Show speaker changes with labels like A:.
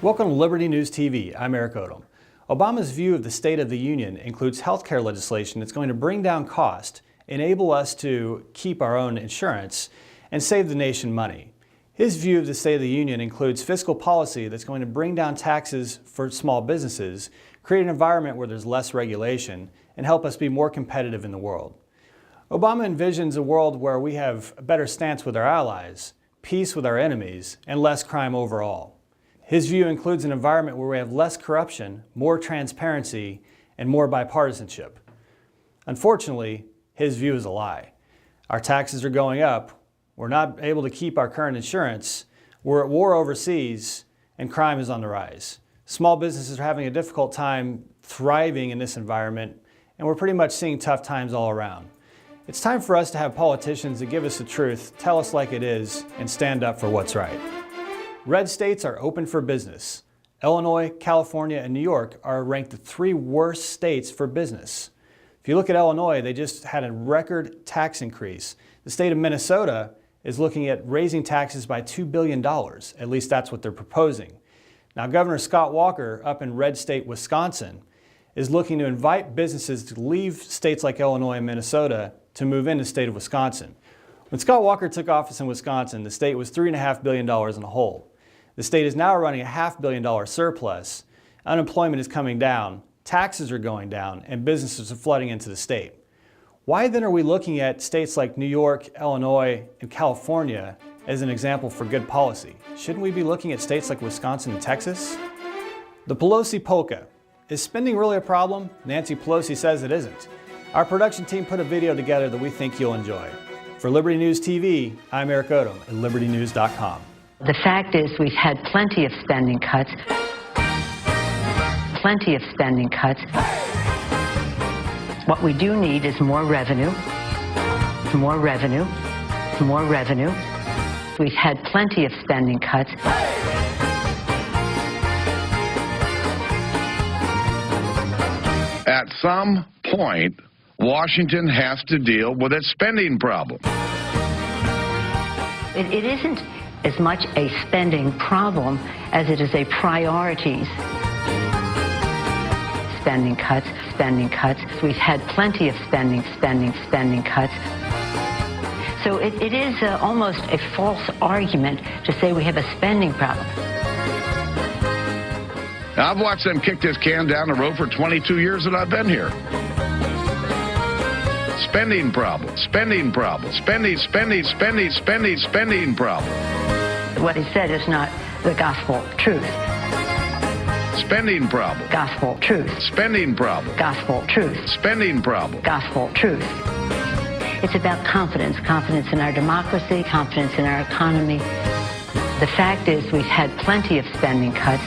A: Welcome to Liberty News TV. I'm Eric Odom. Obama's view of the State of the Union includes health care legislation that's going to bring down cost, enable us to keep our own insurance, and save the nation money. His view of the State of the Union includes fiscal policy that's going to bring down taxes for small businesses, create an environment where there's less regulation, and help us be more competitive in the world. Obama envisions a world where we have a better stance with our allies, peace with our enemies, and less crime overall. His view includes an environment where we have less corruption, more transparency, and more bipartisanship. Unfortunately, his view is a lie. Our taxes are going up, we're not able to keep our current insurance, we're at war overseas, and crime is on the rise. Small businesses are having a difficult time thriving in this environment, and we're pretty much seeing tough times all around. It's time for us to have politicians that give us the truth, tell us like it is, and stand up for what's right. Red states are open for business. Illinois, California, and New York are ranked the 3 worst states for business. If you look at Illinois, they just had a record tax increase. The state of Minnesota is looking at raising taxes by $2 billion. At least that's what they're proposing. Now, Governor Scott Walker up in red state Wisconsin is looking to invite businesses to leave states like Illinois and Minnesota to move into the state of Wisconsin. When Scott Walker took office in Wisconsin, the state was $3.5 billion in the hole. The state is now running a $500 million surplus. Unemployment is coming down, taxes are going down, and businesses are flooding into the state. Why then are we looking at states like New York, Illinois, and California as an example for good policy? Shouldn't we be looking at states like Wisconsin and Texas? The Pelosi Polka. Is spending really a problem? Nancy Pelosi says it isn't. Our production team put a video together that we think you'll enjoy. For Liberty News TV, I'm Eric Odom at libertynews.com.
B: The fact is we've had plenty of spending cuts. Plenty of spending cuts. What we do need is more revenue. More revenue. More revenue. We've had plenty of spending cuts.
C: At some point, Washington has to deal with its spending problem.
B: It isn't as much a spending problem as it is a priorities. Spending cuts, spending cuts. We've had plenty of spending cuts. So it is almost a false argument to say we have a spending problem.
C: Now, I've watched them kick this can down the road for 22 years that I've been here. Spending problem, spending problem, spending problem.
B: What he said is not the gospel truth.
C: Spending problem.
B: Gospel truth.
C: Spending problem.
B: Gospel truth.
C: Spending problem.
B: Gospel truth. It's about confidence. Confidence in our democracy, confidence in our economy. The fact is we've had plenty of spending cuts.